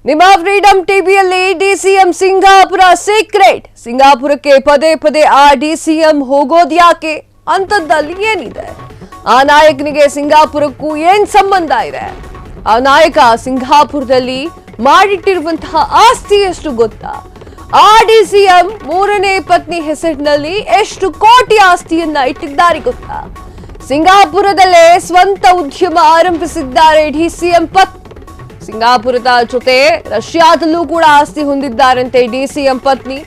ನಿಮ್ಮ ಫ್ರೀಡಂ ಟಿವಿಯಲ್ಲಿ DCM Singapore secret. ಸಿಂಗಾಪುರಕ್ಕೆ ಪದೇ ಪದೇ ಆ ಡಿಸಿಎಂ ಹೋಗೋದ್ಯಾಕೆ ಅಂತದ್ದಲ್ಲಿ ಏನಿದೆ? ಆ ನಾಯಕನಿಗೆ ಸಿಂಗಾಪುರಕ್ಕೂ ಏನ್ ಸಂಬಂಧ ಇದೆ? ಆ ನಾಯಕ ಸಿಂಗಾಪುರದಲ್ಲಿ ಮಾಡಿಟ್ಟಿರುವಂತಹ ಆಸ್ತಿ ಎಷ್ಟು ಗೊತ್ತಾ? ಆ ಡಿಸಿಎಂ ಮೂರನೇ ಪತ್ನಿ ಹೆಸರಿನಲ್ಲಿ ಎಷ್ಟು ಕೋಟಿ ಆಸ್ತಿಯನ್ನ ಇಟ್ಟಿದ್ದಾರೆ ಗೊತ್ತಾ? ಸಿಂಗಾಪುರದಲ್ಲೇ ಸ್ವಂತ ಉದ್ಯಮ ಆರಂಭಿಸಿದ್ದಾರೆ ಡಿಸಿಎಂ ಪತ್ನಿ. ಸಿಂಗಾಪುರದ ಜೊತೆ ರಷ್ಯಾದಲ್ಲೂ ಕೂಡ ಆಸ್ತಿ ಹೊಂದಿದ್ದಾರಂತೆ ಡಿಸಿಎಂ ಪತ್ನಿ.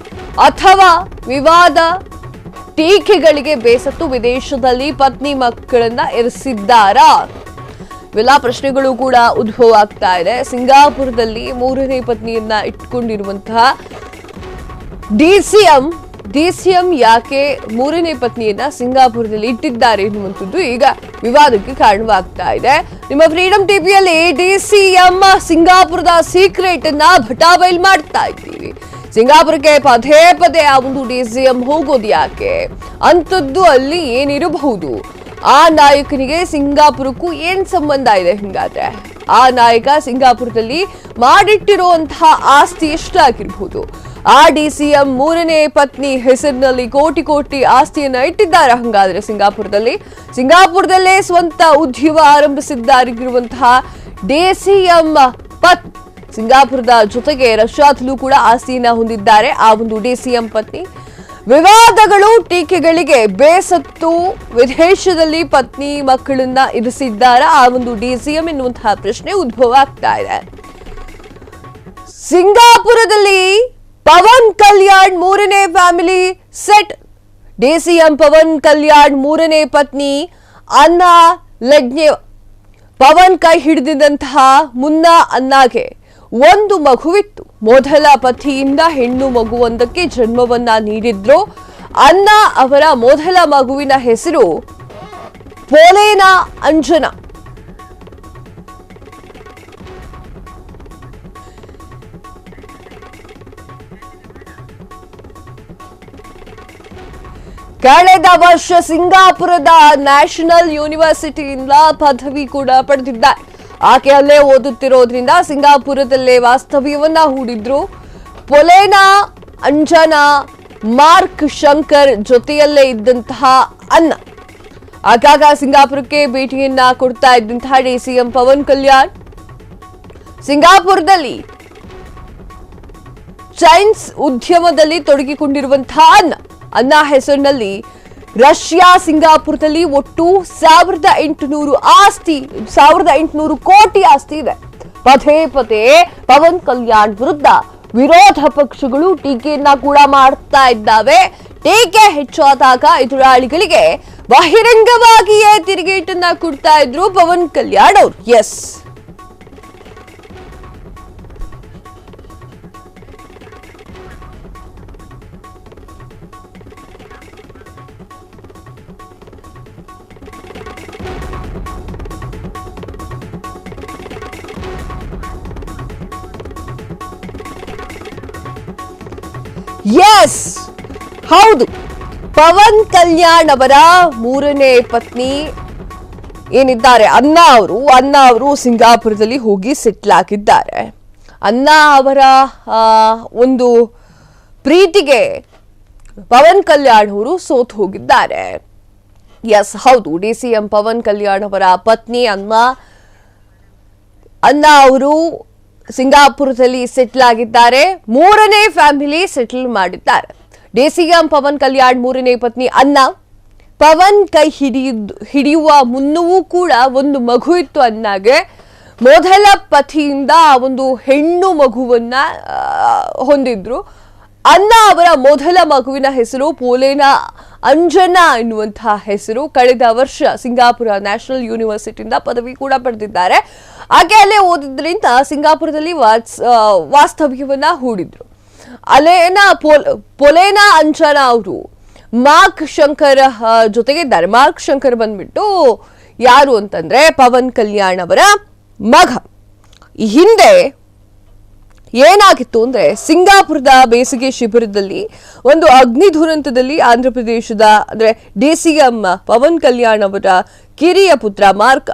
ಅಥವಾ ವಿವಾದ ಟೀಕೆಗಳಿಗೆ ಬೇಸತ್ತು ವಿದೇಶದಲ್ಲಿ ಪತ್ನಿ ಮಕ್ಕಳನ್ನ ಇರಿಸಿದ್ದಾರಾ? ಇವೆಲ್ಲ ಪ್ರಶ್ನೆಗಳು ಕೂಡ ಉದ್ಭವ ಆಗ್ತಾ ಇದೆ. ಸಿಂಗಾಪುರದಲ್ಲಿ ಮೂರನೇ ಪತ್ನಿಯನ್ನ ಇಟ್ಕೊಂಡಿರುವಂತಹ ಡಿಸಿಎಂ ಯಾಕೆ ಮೂರನೇ ಪತ್ನಿಯನ್ನ ಸಿಂಗಾಪುರದಲ್ಲಿ ಇಟ್ಟಿದ್ದಾರೆ ಎನ್ನುವಂಥದ್ದು ಈಗ ವಿವಾದಕ್ಕೆ ಕಾರಣವಾಗ್ತಾ ಇದೆ. ನಿಮ್ಮ ಫ್ರೀಡಂ ಟಿವಿಯಲ್ಲಿ ಡಿಸಿಎಂ ಸಿಂಗಾಪುರದ ಸೀಕ್ರೆಟ್ ಅನ್ನ ಬಟಾಬೈಲ್ ಮಾಡ್ತಾ ಇದ್ದೀವಿ. ಸಿಂಗಾಪುರಕ್ಕೆ ಪದೇ ಪದೇ ಆ ಒಂದು ಡಿಸಿಎಂ ಹೋಗೋದು ಯಾಕೆ? ಅಂಥದ್ದು ಅಲ್ಲಿ ಏನಿರಬಹುದು? ಆ ನಾಯಕನಿಗೆ ಸಿಂಗಾಪುರಕ್ಕೂ ಏನ್ ಸಂಬಂಧ ಇದೆ? ಹಿಂಗಾದ್ರೆ ಆ ನಾಯಕ ಸಿಂಗಾಪುರದಲ್ಲಿ ಮಾಡಿಟ್ಟಿರುವಂತಹ ಆಸ್ತಿ ಎಷ್ಟಾಗಿರ್ಬಹುದು? ಆ ಡಿಸಿಎಂ ಮೂರನೇ ಪತ್ನಿ ಹೆಸರಿನಲ್ಲಿ ಕೋಟಿ ಕೋಟಿ ಆಸ್ತಿಯನ್ನ ಇಟ್ಟಿದ್ದಾರೆ. ಹಂಗಾದ್ರೆ ಸಿಂಗಾಪುರದಲ್ಲೇ ಸ್ವಂತ ಉದ್ಯಮ ಆರಂಭಿಸಿದ್ದಾಗಿರುವಂತಹ ಡಿಸಿಎಂ ಪತ್ನಿ ಸಿಂಗಾಪುರದ ಜೊತೆಗೆ ರಷ್ಯಾದಲ್ಲೂ ಕೂಡ ಆಸ್ತಿಯನ್ನ ಹೊಂದಿದ್ದಾರೆ. ಆ ಒಂದು ಡಿಸಿಎಂ ಪತ್ನಿ ವಿವಾದಗಳು ಟೀಕೆಗಳಿಗೆ ಬೇಸತ್ತು ವಿದೇಶದಲ್ಲಿ ಪತ್ನಿ ಮಕ್ಕಳನ್ನ ಇರಿಸಿದ್ದಾರ ಆ ಒಂದು ಡಿಸಿಎಂ ಎನ್ನುವಂತಹ ಪ್ರಶ್ನೆ ಉದ್ಭವ ಆಗ್ತಾ ಇದೆ. ಸಿಂಗಾಪುರದಲ್ಲಿ ಪವನ್ ಕಲ್ಯಾಣ್ ಮೂರನೇ family set. DCM Pawan Kalyan ಮೂರನೇ ಪತ್ನಿ ಅನ್ನಾ ಲೆಗ್ನೇವ್. ಪವನ್ ಕೈ ಹಿಡಿದಿದ್ದಂತಹ ಮುನ್ನಾ ಅನ್ನಾಗೆ ಒಂದು ಮಗುವಿತ್ತು. ಮೊದಲ ಪತಿಯಿಂದ ಹೆಣ್ಣು ಮಗುವೊಂದಕ್ಕೆ ಜನ್ಮವನ್ನ ನೀಡಿದ್ರು. ಅನ್ನಾ ಅವರ ಮೊದಲ ಮಗುವಿನ ಹೆಸರು ಪೋಲೇನಾ ಅಂಜನಾ. ಕಳೆದ ವರ್ಷ ಸಿಂಗಾಪುರದ ನ್ಯಾಷನಲ್ ಯೂನಿವರ್ಸಿಟಿಯಿಂದ ಪದವಿ ಕೂಡ ಪಡೆದಿದ್ದಾರೆ. ಆಕೆ ಅಲ್ಲೇ ಓದುತ್ತಿರೋದ್ರಿಂದ ಸಿಂಗಾಪುರದಲ್ಲೇ ವಾಸ್ತವ್ಯವನ್ನ ಹೂಡಿದ್ರು. ಪೊಲೇನಾ ಅಂಜನಾ ಮಾರ್ಕ್ ಶಂಕರ್ ಜೊತೆಯಲ್ಲೇ ಇದ್ದಂತಹ ಅನ್ನ ಆಗಾಗ ಸಿಂಗಾಪುರಕ್ಕೆ ಭೇಟಿಯನ್ನ ಕೊಡ್ತಾ ಇದ್ದಂತಹ ಡಿಸಿಎಂ ಪವನ್ ಕಲ್ಯಾಣ್ ಸಿಂಗಾಪುರದಲ್ಲಿ ಚೈನ್ಸ್ ಉದ್ಯಮದಲ್ಲಿ ತೊಡಗಿಕೊಂಡಿರುವಂತಹ ಅನ್ನ ಹೆಸರಿನಲ್ಲಿ ರಷ್ಯಾ ಸಿಂಗಾಪುರದಲ್ಲಿ ಒಟ್ಟು 1800 ಕೋಟಿ ಆಸ್ತಿ ಇದೆ. ಪದೇ ಪದೇ ಪವನ್ ಕಲ್ಯಾಣ್ ವಿರುದ್ಧ ವಿರೋಧ ಪಕ್ಷಗಳು ಟೀಕೆಯನ್ನ ಕೂಡ ಮಾಡ್ತಾ ಇದ್ದಾವೆ. ಟೀಕೆ ಹೆಚ್ಚಾದಾಗ ಎದುರಾಳಿಗಳಿಗೆ ಬಹಿರಂಗವಾಗಿಯೇ ತಿರುಗೇಟನ್ನ ಕೊಡ್ತಾ ಇದ್ರು ಪವನ್ ಕಲ್ಯಾಣ್ ಅವರು. ಎಸ್, ಎಸ್ ಹೌದು, ಪವನ್ ಕಲ್ಯಾಣ್ ಅವರ ಮೂರನೇ ಪತ್ನಿ ಏನಿದ್ದಾರೆ ಅನ್ನ ಅವರು ಸಿಂಗಾಪುರದಲ್ಲಿ ಹೋಗಿ ಸೆಟ್ಲ್ ಆಗಿದ್ದಾರೆ. ಅನ್ನ ಅವರ ಒಂದು ಪ್ರೀತಿಗೆ ಪವನ್ ಕಲ್ಯಾಣ್ ಅವರು ಸೋತು ಹೋಗಿದ್ದಾರೆ. ಎಸ್ ಹೌದು, ಡಿಸಿಎಂ ಪವನ್ ಕಲ್ಯಾಣ್ ಅವರ ಪತ್ನಿ ಅನ್ನ ಅವರು ಸಿಂಗಾಪುರದಲ್ಲಿ ಸೆಟ್ಲ್ ಆಗಿದ್ದಾರೆ. ಮೂರನೇ ಫ್ಯಾಮಿಲಿ ಸೆಟಲ್ ಮಾಡಿದ್ದಾರೆ. ಡಿಸಿಎಂ ಪವನ್ ಕಲ್ಯಾಣ್ ಮೂರನೇ ಪತ್ನಿ ಅನ್ನ ಪವನ್ ಕೈ ಹಿಡಿಯುವ ಮುನ್ನವೂ ಕೂಡ ಒಂದು ಮಗು ಇತ್ತು ಅನ್ನಗೆ. ಮೊದಲ ಪತಿಯಿಂದ ಒಂದು ಹೆಣ್ಣು ಮಗುವನ್ನ ಹೊಂದಿದ್ರು. ಅನ್ನ ಅವರ ಮೊದಲ ಮಗುವಿನ ಹೆಸರು ಪೋಲೇನಾ ಅಂಜನಾ ಎನ್ನುವಂತಹ ಹೆಸರು. ಕಳೆದ ವರ್ಷ ಸಿಂಗಾಪುರ ನ್ಯಾಷನಲ್ ಯೂನಿವರ್ಸಿಟಿಯಿಂದ ಪದವಿ ಕೂಡ ಪಡೆದಿದ್ದಾರೆ. ಆಕೆ ಅಲ್ಲೇ ಓದಿದ್ರಿಂದ ಸಿಂಗಾಪುರದಲ್ಲಿ ವಾಸ್ತವ್ಯವನ್ನ ಹೂಡಿದ್ರು. ಪೊಲೇನಾ ಅಂಜನಾ ಅವರು ಮಾರ್ಕ್ ಶಂಕರ್ ಜೊತೆಗಿದ್ದಾರೆ. ಮಾರ್ಕ್ ಶಂಕರ್ ಬಂದ್ಬಿಟ್ಟು ಯಾರು ಅಂತಂದ್ರೆ ಪವನ್ ಕಲ್ಯಾಣ್ ಅವರ ಮಗ. ಹಿಂದೆ ಏನಾಗಿತ್ತು ಅಂದ್ರೆ ಸಿಂಗಾಪುರದ ಬೇಸಿಗೆ ಶಿಬಿರದಲ್ಲಿ ಒಂದು ಅಗ್ನಿ ದುರಂತದಲ್ಲಿ ಆಂಧ್ರ ಪ್ರದೇಶದ ಅಂದ್ರೆ ಡಿಸಿಎಂ ಪವನ್ ಕಲ್ಯಾಣ್ ಅವರ ಕಿರಿಯ ಪುತ್ರ ಮಾರ್ಕ್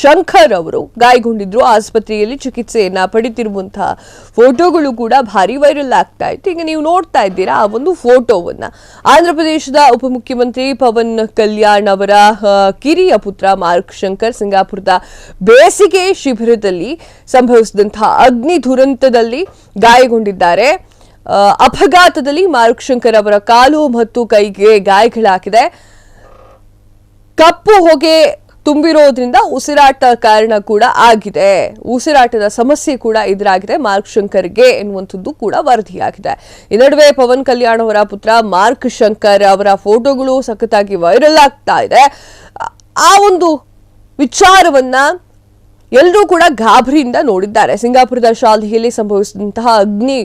ಶಂಕರ್ ಅವರು ಗಾಯಗೊಂಡಿದ್ರು. ಆಸ್ಪತ್ರೆಯಲ್ಲಿ ಚಿಕಿತ್ಸೆಯನ್ನ ಪಡಿತಿರುವಂತಹ ಫೋಟೋಗಳು ಕೂಡ ಭಾರಿ ವೈರಲ್ ಆಗ್ತಾ ಇತ್ತು. ಈಗ ನೀವು ನೋಡ್ತಾ ಇದ್ದೀರಾ ಆ ಒಂದು ಫೋಟೋವನ್ನ. ಆಂಧ್ರ ಪ್ರದೇಶದ ಉಪಮುಖ್ಯಮಂತ್ರಿ ಪವನ್ ಕಲ್ಯಾಣ್ ಅವರ ಕಿರಿಯ ಪುತ್ರ ಮಾರ್ಕ್ ಶಂಕರ್ ಸಿಂಗಾಪುರದ ಬೇಸಿಗೆ ಶಿಬಿರದಲ್ಲಿ ಸಂಭವಿಸಿದಂತಹ ಅಗ್ನಿ ದುರಂತದಲ್ಲಿ ಗಾಯಗೊಂಡಿದ್ದಾರೆ. ಅಪಘಾತದಲ್ಲಿ ಮಾರ್ಕ್ ಶಂಕರ್ ಅವರ ಕಾಲು ಮತ್ತು ಕೈಗೆ ಗಾಯಗಳಾಗಿದೆ. ಕಪ್ಪು ಹೊಗೆ ತುಂಬಿರೋದ್ರಿಂದ ಉಸಿರಾಟ ಕಾರಣ ಕೂಡ ಆಗಿದೆ. ಉಸಿರಾಟದ ಸಮಸ್ಯೆ ಕೂಡ ಎದುರಾಗಿದೆ ಮಾರ್ಕ್ ಶಂಕರ್ಗೆ ಎನ್ನುವಂಥದ್ದು ಕೂಡ ವರದಿಯಾಗಿದೆ. ಈ ನಡುವೆ ಪವನ್ ಕಲ್ಯಾಣ್ ಅವರ ಪುತ್ರ ಮಾರ್ಕ್ ಶಂಕರ್ ಅವರ ಫೋಟೋಗಳು ಸಖತ್ತಾಗಿ ವೈರಲ್ ಆಗ್ತಾ ಇದೆ. ಆ ಒಂದು ವಿಚಾರವನ್ನ ಎಲ್ಲರೂ ಕೂಡ ಗಾಬರಿಯಿಂದ ನೋಡಿದ್ದಾರೆ. ಸಿಂಗಾಪುರದ ಶಾಲೆಯಲ್ಲಿ ಸಂಭವಿಸಿದಂತಹ ಅಗ್ನಿ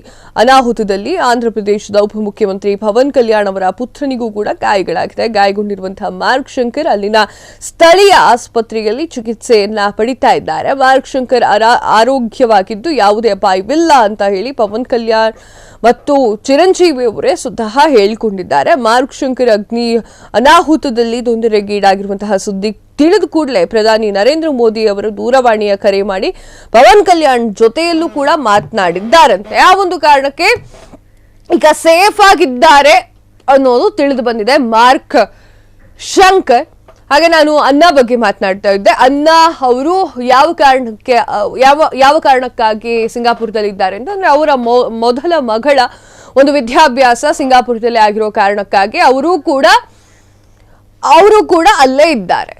ಅನಾಹುತದಲ್ಲಿ ಆಂಧ್ರ ಪ್ರದೇಶದ ಉಪಮುಖ್ಯಮಂತ್ರಿ ಪವನ್ ಕಲ್ಯಾಣ್ ಅವರ ಪುತ್ರನಿಗೂ ಕೂಡ ಗಾಯಗಳಾಗಿದೆ. ಗಾಯಗೊಂಡಿರುವಂತಹ ಮಾರ್ಕ್ ಶಂಕರ್ ಅಲ್ಲಿನ ಸ್ಥಳೀಯ ಆಸ್ಪತ್ರೆಯಲ್ಲಿ ಚಿಕಿತ್ಸೆಯನ್ನ ಪಡಿತಾ ಇದ್ದಾರೆ. ಮಾರ್ಕ್ ಶಂಕರ್ ಆರೋಗ್ಯವಾಗಿದ್ದು ಯಾವುದೇ ಅಪಾಯವಿಲ್ಲ ಅಂತ ಹೇಳಿ ಪವನ್ ಕಲ್ಯಾಣ್ ಮತ್ತು ಚಿರಂಜೀವಿ ಅವರೇ ಸ್ವತಃ ಹೇಳಿಕೊಂಡಿದ್ದಾರೆ. ಮಾರ್ಕ್ ಶಂಕರ್ ಅಗ್ನಿ ಅನಾಹುತದಲ್ಲಿ ತೊಂದರೆಗೀಡಾಗಿರುವಂತಹ ಸುದ್ದಿ ತಿಳಿದ ಕೂಡಲೇ ಪ್ರಧಾನಿ ನರೇಂದ್ರ ಮೋದಿ ಅವರು ದೂರವಾಣಿಯ ಕರೆ ಮಾಡಿ ಪವನ್ ಕಲ್ಯಾಣ್ ಜೊತೆಯಲ್ಲೂ ಕೂಡ ಮಾತನಾಡಿದ್ದಾರಂತೆ. ಆ ಒಂದು ಕಾರಣಕ್ಕೆ ಈಗ ಸೇಫ್ ಆಗಿದ್ದಾರೆ ಅನ್ನೋದು ತಿಳಿದು ಬಂದಿದೆ ಮಾರ್ಕ್ ಶಂಕರ್. ಹಾಗೆ ನಾನು ಅನ್ನ ಬಗ್ಗೆ ಮಾತನಾಡ್ತಾ ಇದ್ದೆ. ಅನ್ನ ಅವರು ಯಾವ ಕಾರಣಕ್ಕಾಗಿ ಸಿಂಗಾಪುರದಲ್ಲಿ ಇದ್ದಾರೆ ಅಂತಂದ್ರೆ ಅವರ ಮೊದಲ ಮಗಳ ಒಂದು ವಿದ್ಯಾಭ್ಯಾಸ ಸಿಂಗಾಪುರದಲ್ಲಿ ಆಗಿರೋ ಕಾರಣಕ್ಕಾಗಿ ಅವರು ಕೂಡ ಅಲ್ಲೇ ಇದ್ದಾರೆ.